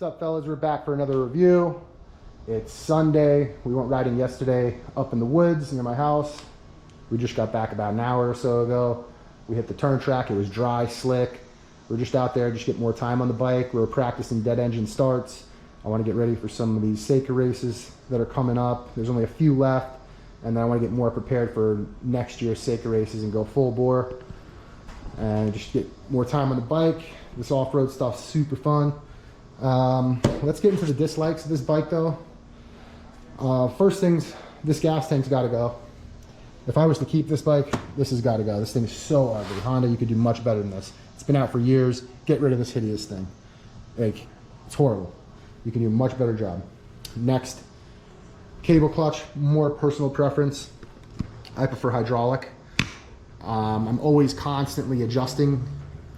What's up, fellas? We're back for another review. It's Sunday. We went riding yesterday up in the woods near my house. We just got back about an hour or so ago. We hit the turn track. It was dry, slick. We're just out there, just get more time on the bike. We're practicing dead engine starts. I want to get ready for some of these Seika races that are coming up. There's only a few left, and then I want to get more prepared for next year's Seika races and go full bore and just get more time on the bike. This off-road stuff's super fun. Let's get into the dislikes of this bike though. First things, this gas tank's got to go. If I was to keep this bike, this has got to go. This thing's so ugly. Honda, you could do much better than this. It's been out for years. Get rid of this hideous thing. Like, it's horrible. You can do a much better job. Next, cable clutch, more personal preference. I prefer hydraulic. I'm always constantly adjusting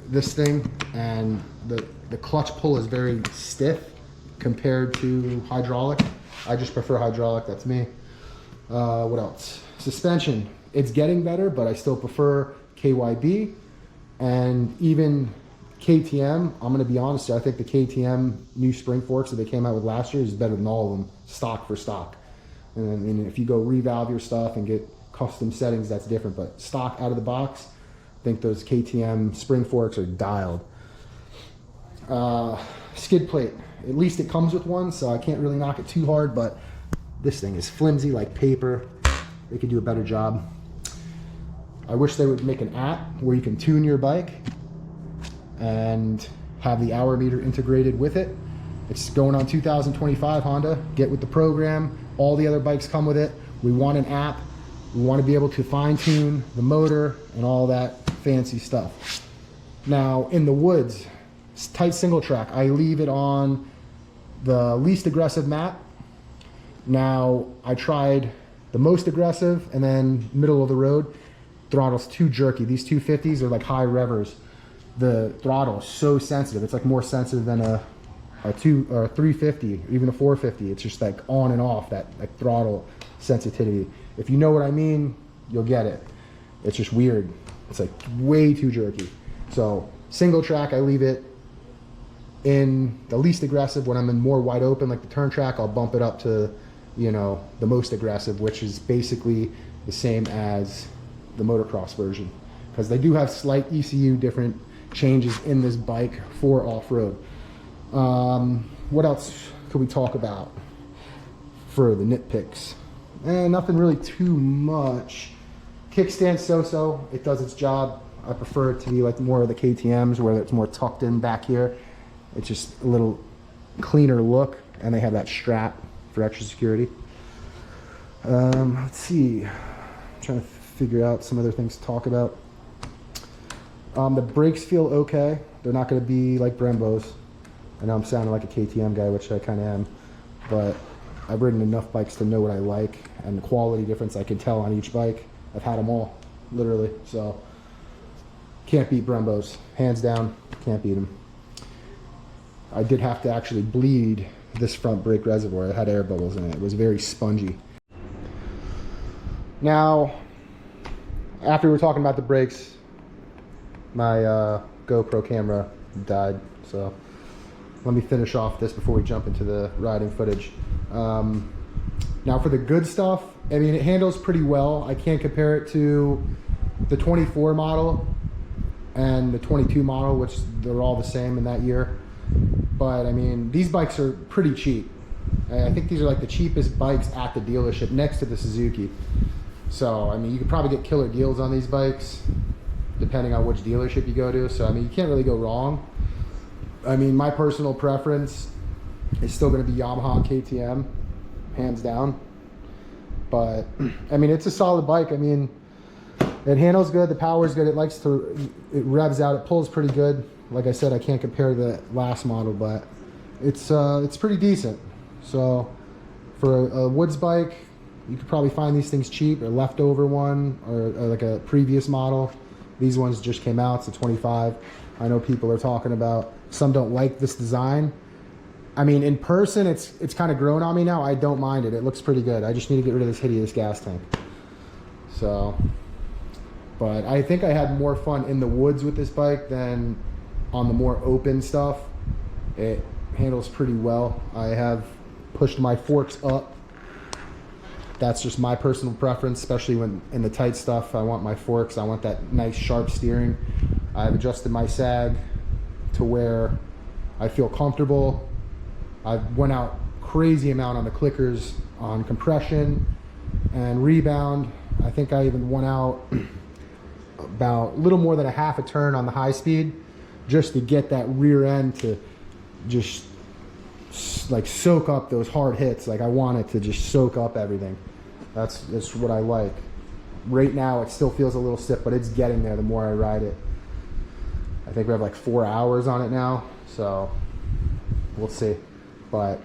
this thing, and the clutch pull is very stiff compared to hydraulic. I just prefer hydraulic, that's me. What else? Suspension, it's getting better, but I still prefer KYB. And even KTM, I'm gonna be honest, I think the KTM new spring forks that they came out with last year is better than all of them, stock for stock. And if you go revalve your stuff and get custom settings, that's different, but stock out of the box, I think those KTM spring forks are dialed. Skid plate, at least it comes with one, so I can't really knock it too hard, but this thing is flimsy like paper. They could do a better job. I wish they would make an app where you can tune your bike and have the hour meter integrated with it. It's going on 2025 Honda. Get with the program. All the other bikes come with it. We want an app. We want to be able to fine tune the motor and all that fancy stuff. Now in the woods, it's tight single track. I leave it on the least aggressive map. Now I tried the most aggressive and then middle of the road. Throttle's too jerky. These 250s are like high revers. The throttle is so sensitive. It's like more sensitive than a 350, even a 450. It's just like on and off, that like throttle sensitivity. If you know what I mean, you'll get it. It's just weird. It's like way too jerky. So single track, I leave it in the least aggressive. When I'm in more wide open, like the turn track, I'll bump it up to, you know, the most aggressive, which is basically the same as the motocross version, because they do have slight ECU different changes in this bike for off-road. What else could we talk about for the nitpicks? Nothing really too much. Kickstand so-so, it does its job. I prefer it to be like more of the KTMs where it's more tucked in back here. It's just a little cleaner look, and they have that strap for extra security. Let's see, I'm trying to figure out some other things to talk about. The brakes feel okay. They're not going to be like Brembo's. I know I'm sounding like a KTM guy, which I kind of am, but I've ridden enough bikes to know what I like, and the quality difference I can tell on each bike. I've had them all, literally, so can't beat Brembo's. Hands down, can't beat them. I did have to actually bleed this front brake reservoir. It had air bubbles in it. It was very spongy. Now, after we were talking about the brakes, my GoPro camera died, so let me finish off this before we jump into the riding footage. Now for the good stuff, I mean, it handles pretty well. I can't compare it to the 24 model and the 22 model, which they're all the same in that year. But I mean, these bikes are pretty cheap. I think these are like the cheapest bikes at the dealership next to the Suzuki. So, I mean, you could probably get killer deals on these bikes depending on which dealership you go to. So, I mean, you can't really go wrong. I mean, my personal preference is still going to be Yamaha and KTM, hands down. But, I mean, it's a solid bike. I mean, it handles good. The power's good. It revs out. It pulls pretty good. Like I said, I can't compare the last model, but it's pretty decent. So, for a woods bike, you could probably find these things cheap, a leftover one, or like a previous model. These ones just came out, it's a 25. I know people are talking about, some don't like this design. I mean, in person, it's kind of grown on me now. I don't mind it. It looks pretty good. I just need to get rid of this hideous gas tank. So, but I think I had more fun in the woods with this bike than on the more open stuff. handles pretty well. I have pushed my forks up. That's just my personal preference, especially when in the tight stuff. I want my forks, I want that nice sharp steering. I've adjusted my sag to where I feel comfortable. I've went out crazy amount on the clickers on compression and rebound. I think I even went out about a little more than a half a turn on the high speed just to get that rear end to just like soak up those hard hits. Like I want it to just soak up everything. That's what I like. Right now it still feels a little stiff, but it's getting there the more I ride it. I think we have like 4 hours on it now, so we'll see. But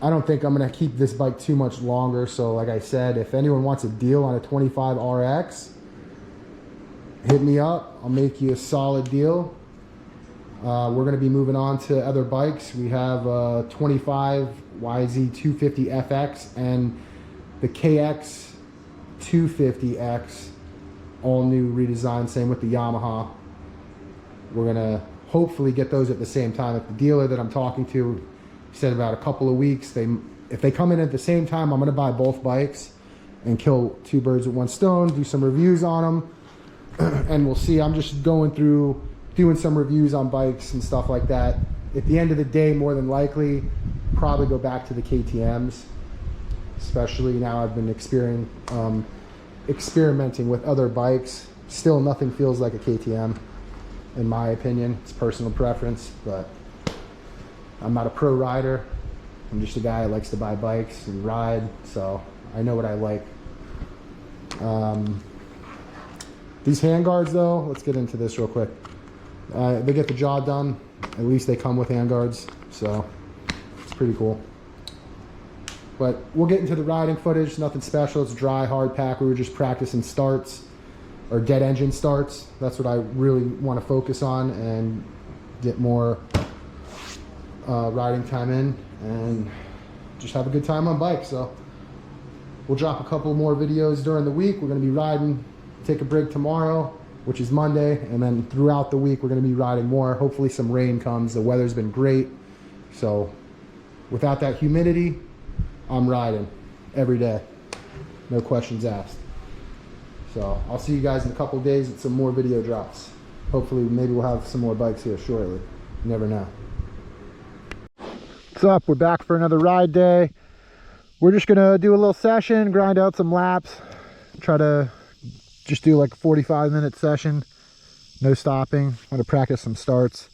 I don't think I'm gonna keep this bike too much longer. So like I said, if anyone wants a deal on a 25 RX, hit me up. I'll make you a solid deal. We're gonna be moving on to other bikes. We have 25 YZ250 FX and the KX 250X, all new redesign, same with the Yamaha. We're gonna hopefully get those at the same time. If the dealer that I'm talking to said about a couple of weeks, if they come in at the same time, I'm gonna buy both bikes and kill two birds with one stone, do some reviews on them, and we'll see. I'm just going through doing some reviews on bikes and stuff like that. At the end of the day, more than likely, probably go back to the KTMs, especially now I've been experimenting with other bikes. Still nothing feels like a KTM in my opinion. It's personal preference, but I'm not a pro rider. I'm just a guy who likes to buy bikes and ride, so I know what I like. These handguards though, let's get into this real quick. They get the job done. At least they come with handguards, so it's pretty cool. But we'll get into the riding footage. Nothing special. It's dry, hard pack. We were just practicing starts or dead engine starts. That's what I really want to focus on and get more riding time in and just have a good time on bike. So we'll drop a couple more videos during the week. We're going to be riding, take a break tomorrow, which is Monday, and then throughout the week we're going to be riding more. Hopefully some rain comes. The weather's been great, so without that humidity, I'm riding every day, no questions asked. So I'll see you guys in a couple of days with some more video drops. Hopefully maybe we'll have some more bikes here shortly. You never know. What's up? We're back for another ride day. We're just gonna do a little session, grind out some laps, try to just do like a 45-minute session, no stopping. I'm gonna practice some starts.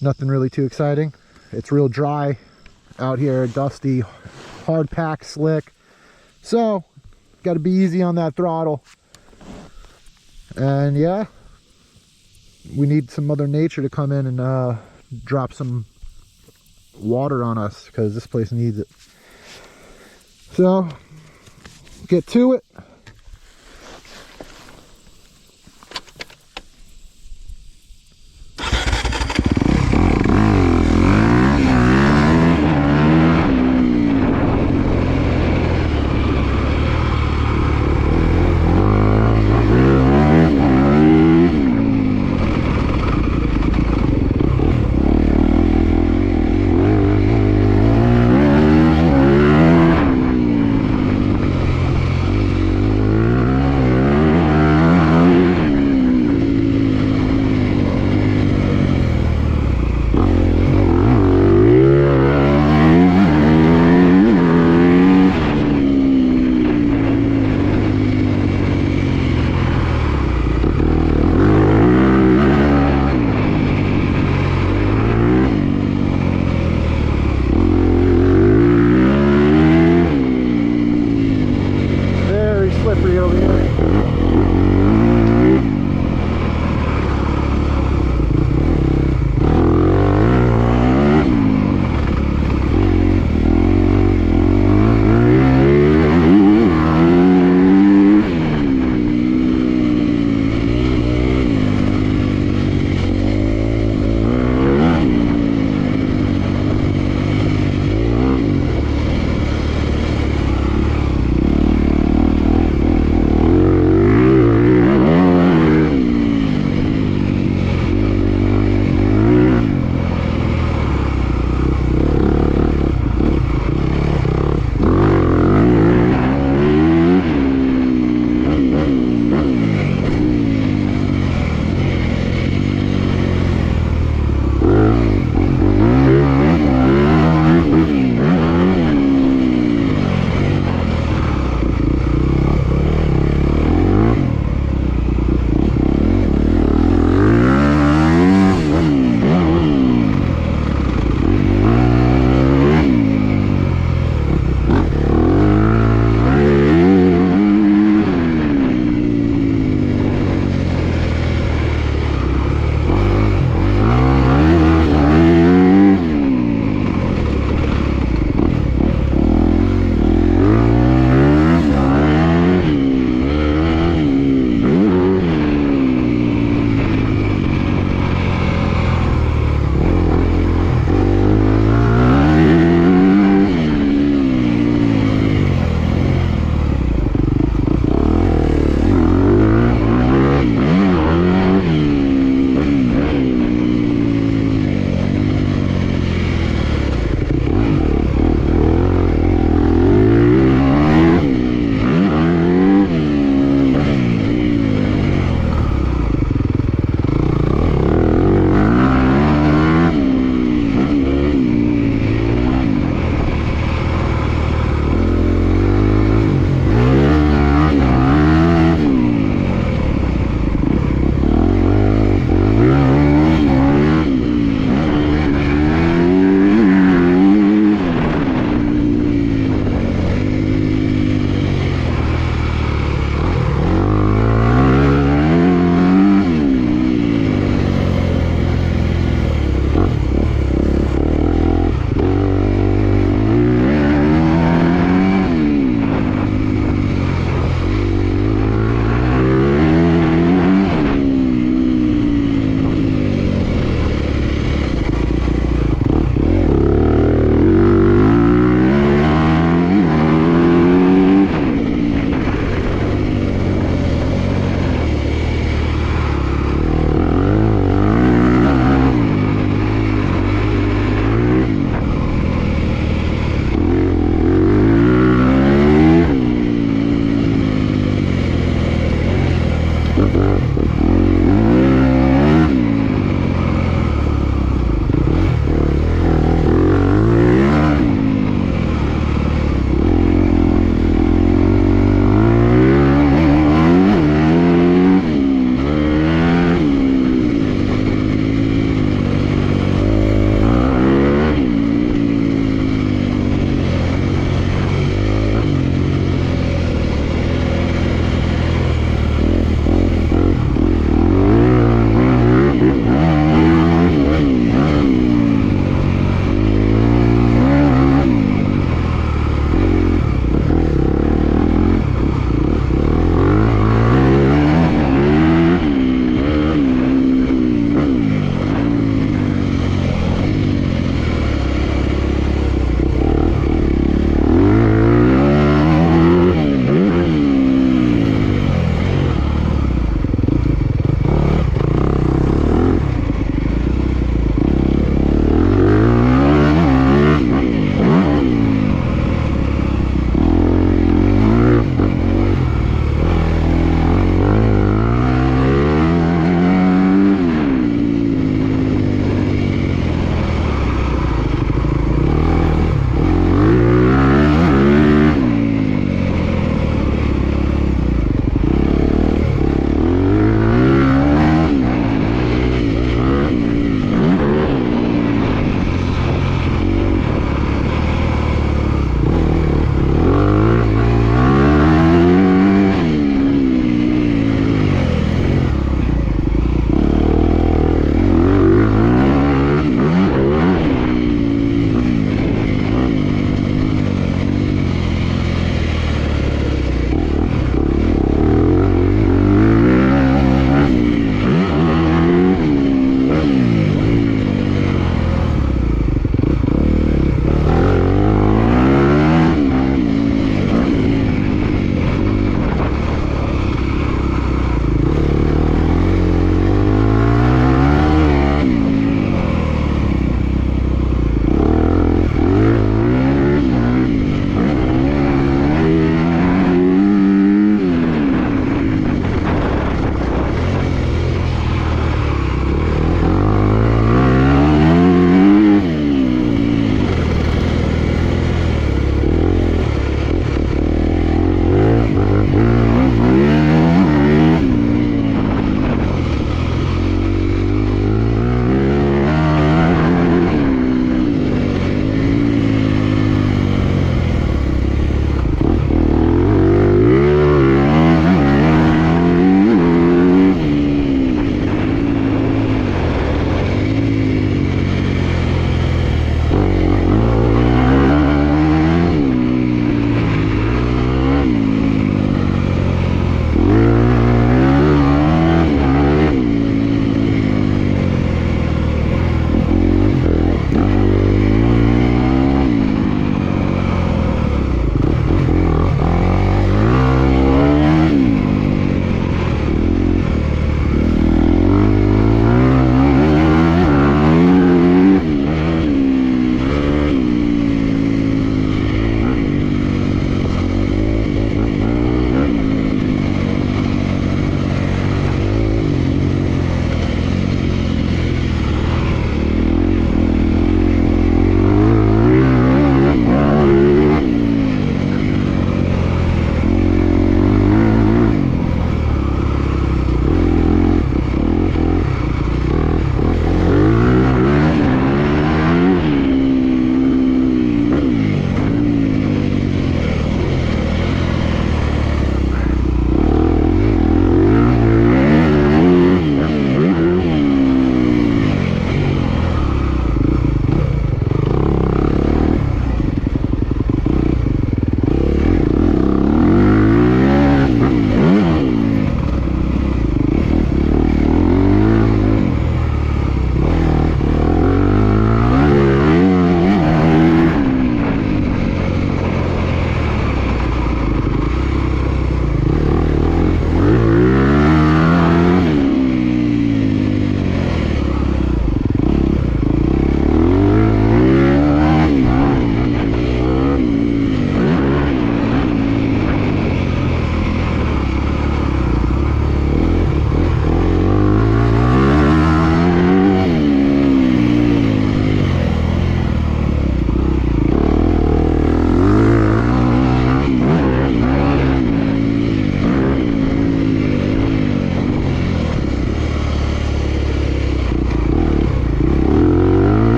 Nothing really too exciting. It's real dry out here, dusty, hard pack, slick. So, got to be easy on that throttle. And yeah, we need some Mother Nature to come in and drop some water on us because this place needs it. So, get to it.